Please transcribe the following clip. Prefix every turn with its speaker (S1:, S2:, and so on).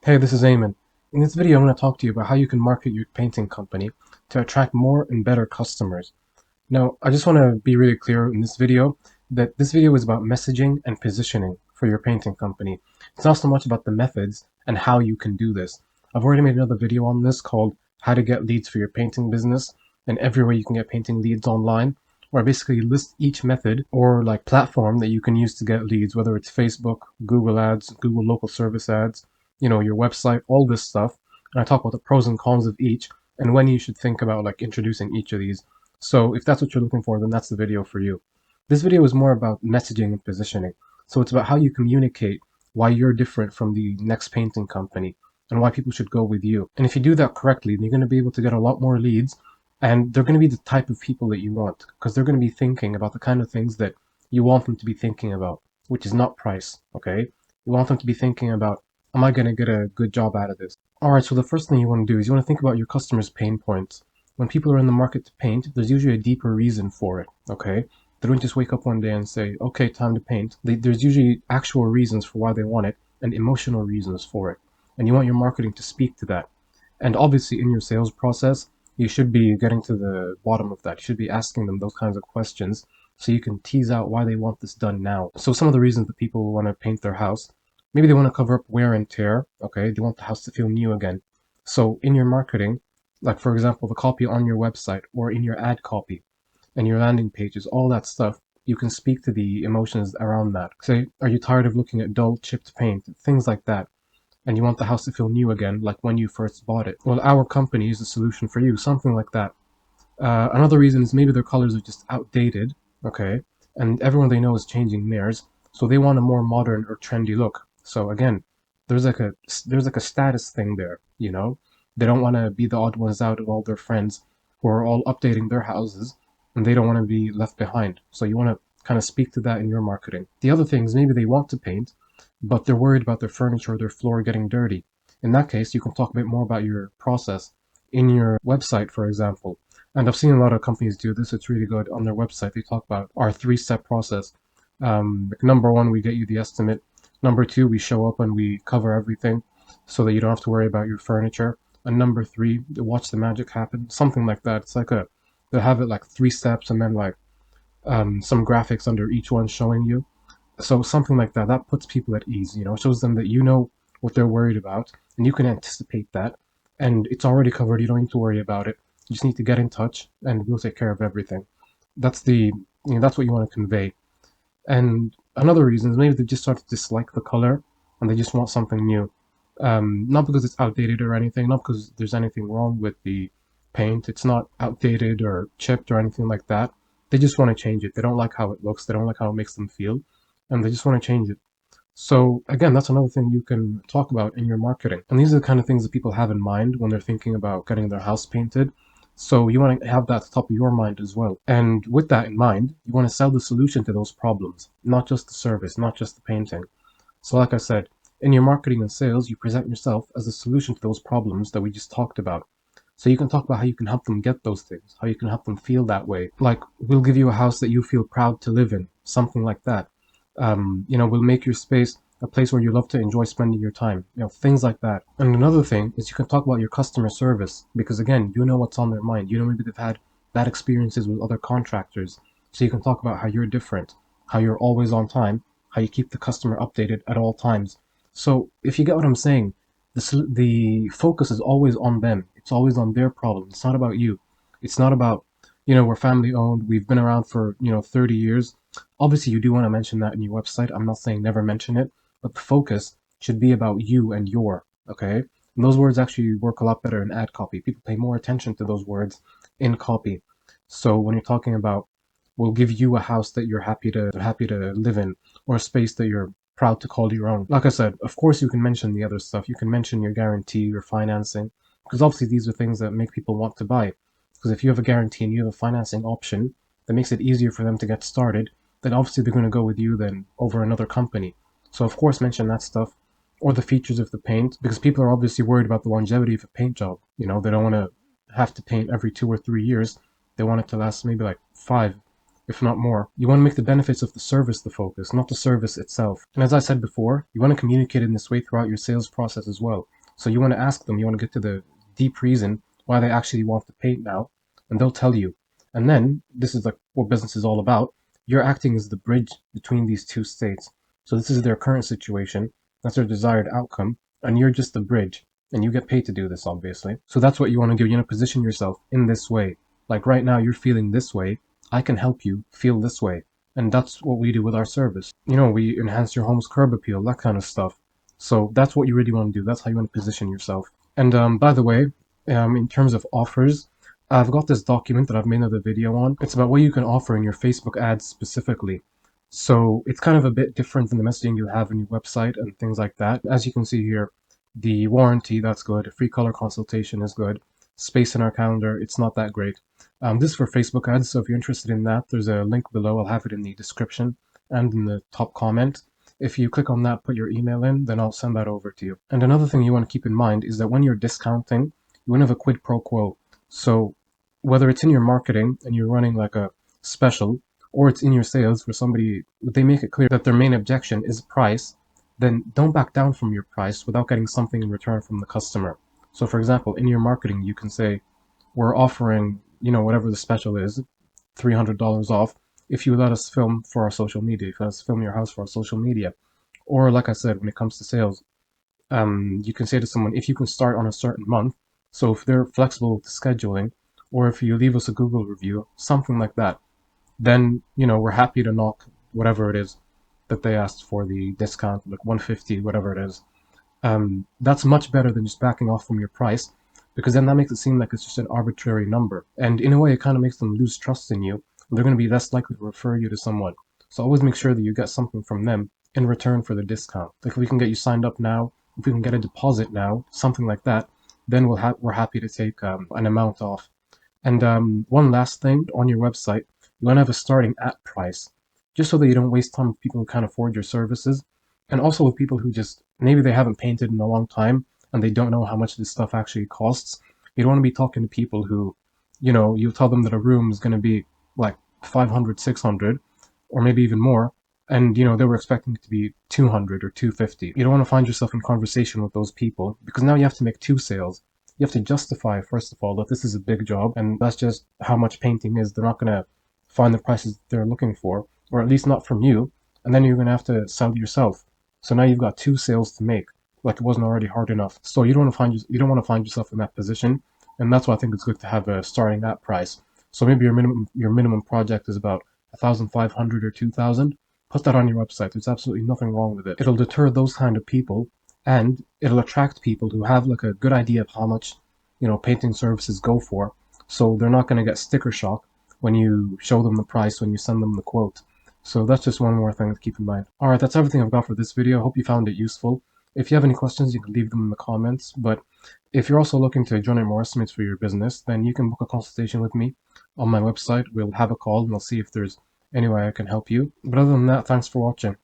S1: Hey, this is Eamon. In this video, I'm going to talk to you about how you can market your painting company to attract more and better customers. Now, I just want to be really clear in this video that this video is about messaging and positioning for your painting company. It's not so much about the methods and how you can do this. I've already made another video on this called How to Get Leads for Your Painting Business and every way you can get painting leads online, where I basically list each method or like platform that you can use to get leads, whether it's Facebook, Google Ads, Google Local Service Ads, your website, all this stuff. And I talk about the pros and cons of each and when you should think about like introducing each of these. So if that's what you're looking for, then that's the video for you. This video is more about messaging and positioning. So it's about how you communicate why you're different from the next painting company and why people should go with you. And if you do that correctly, then you're going to be able to get a lot more leads, and they're going to be the type of people that you want because they're going to be thinking about the kind of things that you want them to be thinking about, which is not price, okay? You want them to be thinking about, am I going to get a good job out of this? All right, so the first thing you want to do is you want to think about your customers' pain points. When people are in the market to paint, there's usually a deeper reason for it, okay? They don't just wake up one day and say, okay, time to paint. There's usually actual reasons for why they want it and emotional reasons for it. And you want your marketing to speak to that. And obviously, in your sales process, you should be getting to the bottom of that. You should be asking them those kinds of questions so you can tease out why they want this done now. So, some of the reasons that people want to paint their house, maybe they want to cover up wear and tear, okay? They want the house to feel new again. So, in your marketing, like for example, the copy on your website or in your ad copy and your landing pages, all that stuff, you can speak to the emotions around that. Say, are you tired of looking at dull, chipped paint? Things like that. And you want the house to feel new again, like when you first bought it. Well, our company is a solution for you, something like that. Another reason is maybe their colors are just outdated, okay? And everyone they know is changing theirs, so they want a more modern or trendy look. So again, there's like a status thing there, you know? They don't want to be the odd ones out of all their friends who are all updating their houses, and they don't want to be left behind. So you want to kind of speak to that in your marketing. The other thing is maybe they want to paint, but they're worried about their furniture or their floor getting dirty. In that case, you can talk a bit more about your process in your website, for example. And I've seen a lot of companies do this. It's really good. On their website, they talk about our three-step process. Like number one, we get you the estimate. Number two, we show up and we cover everything so that you don't have to worry about your furniture. And number three, watch the magic happen. Something like that. It's like they'll have it like three steps and then like some graphics under each one showing you. So something like that, that puts people at ease, shows them that you know what they're worried about and you can anticipate that and it's already covered. You don't need to worry about it. You just need to get in touch and we'll take care of everything. That's what you want to convey. And another reason is maybe they just start to dislike the color and they just want something new. Not because it's outdated or anything, not because there's anything wrong with the paint. It's not outdated or chipped or anything like that. They just want to change it. They don't like how it looks. They don't like how it makes them feel. And they just want to change it. So again, that's another thing you can talk about in your marketing. And these are the kind of things that people have in mind when they're thinking about getting their house painted. So you want to have that at the top of your mind as well. And with that in mind, you want to sell the solution to those problems, not just the service, not just the painting. So like I said, in your marketing and sales, you present yourself as a solution to those problems that we just talked about. So you can talk about how you can help them get those things, how you can help them feel that way. Like, we'll give you a house that you feel proud to live in, something like that. We'll make your space a place where you love to enjoy spending your time, things like that. And another thing is you can talk about your customer service because again, you know what's on their mind. You know, maybe they've had bad experiences with other contractors. So you can talk about how you're different, how you're always on time, how you keep the customer updated at all times. So if you get what I'm saying, the focus is always on them. It's always on their problem. It's not about you. It's not about, we're family owned. We've been around for, 30 years. Obviously, you do want to mention that in your website. I'm not saying never mention it, but the focus should be about you and your, okay? And those words actually work a lot better in ad copy. People pay more attention to those words in copy. So when you're talking about, we'll give you a house that you're happy to live in, or a space that you're proud to call your own. Like I said, of course you can mention the other stuff. You can mention your guarantee, your financing, because obviously these are things that make people want to buy. Because if you have a guarantee and you have a financing option that makes it easier for them to get started, then obviously they're going to go with you than over another company. So of course mention that stuff or the features of the paint because people are obviously worried about the longevity of a paint job. They don't want to have to paint every 2 or 3 years. They want it to last maybe like 5. if not more. You want to make the benefits of the service the focus, not the service itself. And as I said before, you want to communicate in this way throughout your sales process as well. So you want to ask them, you want to get to the deep reason why they actually want the paint now, and they'll tell you. And then, this is like what business is all about, you're acting as the bridge between these two states. So this is their current situation, that's their desired outcome, and you're just the bridge. And you get paid to do this, obviously. So that's what you want to do. You want to position yourself in this way. Like right now, you're feeling this way. I can help you feel this way. And that's what we do with our service. You know, we enhance your home's curb appeal, that kind of stuff. So that's what you really want to do. That's how you want to position yourself. And by the way, in terms of offers, I've got this document that I've made another video on. It's about what you can offer in your Facebook ads specifically. So it's kind of a bit different than the messaging you have on your website and things like that. As you can see here, the warranty, that's good. Free color consultation is good. Space in our calendar, it's not that great. This is for Facebook ads, so if you're interested in that, there's a link below. I'll have it in the description and in the top comment. If you click on that, put your email in, then I'll send that over to you. And another thing you want to keep in mind is that when you're discounting, you want to have a quid pro quo. So whether it's in your marketing and you're running like a special, or it's in your sales where they make it clear that their main objection is price, then don't back down from your price without getting something in return from the customer. So for example, in your marketing, you can say, we're offering, whatever the special is, $300 off if you let us film for our social media, if you let us film your house for our social media. Or like I said, when it comes to sales, you can say to someone, if you can start on a certain month, so if they're flexible with the scheduling, or if you leave us a Google review, something like that, then, we're happy to knock whatever it is that they asked for the discount, like 150, whatever it is. That's much better than just backing off from your price, because then that makes it seem like it's just an arbitrary number. And in a way, it kind of makes them lose trust in you. And they're going to be less likely to refer you to someone. So always make sure that you get something from them in return for the discount. Like if we can get you signed up now, if we can get a deposit now, something like that, then we're happy to take an amount off. And one last thing, on your website, you want to have a starting at price, just so that you don't waste time with people who can't afford your services, and also with people who just, maybe they haven't painted in a long time, and they don't know how much this stuff actually costs. You don't want to be talking to people who, you tell them that a room is going to be like 500, 600, or maybe even more, and they were expecting it to be 200 or 250. You don't want to find yourself in conversation with those people, because now you have to make two sales. You have to justify, first of all, that this is a big job, and that's just how much painting is. They're not going to find the prices they're looking for, or at least not from you, and then you're going to have to sell yourself. So now you've got two sales to make, like it wasn't already hard enough. So you don't want to find yourself in that position, and that's why I think it's good to have a starting at price. So maybe your minimum project is about 1,500 or 2,000. Put that on your website. There's absolutely nothing wrong with it. It'll deter those kind of people, and it'll attract people who have like a good idea of how much painting services go for. So they're not going to get sticker shock when you show them the price, when you send them the quote. So that's just one more thing to keep in mind. Alright, that's everything I've got for this video. I hope you found it useful. If you have any questions, you can leave them in the comments. But if you're also looking to generate more estimates for your business, then you can book a consultation with me on my website. We'll have a call and I'll see if there's any way I can help you. But other than that, thanks for watching.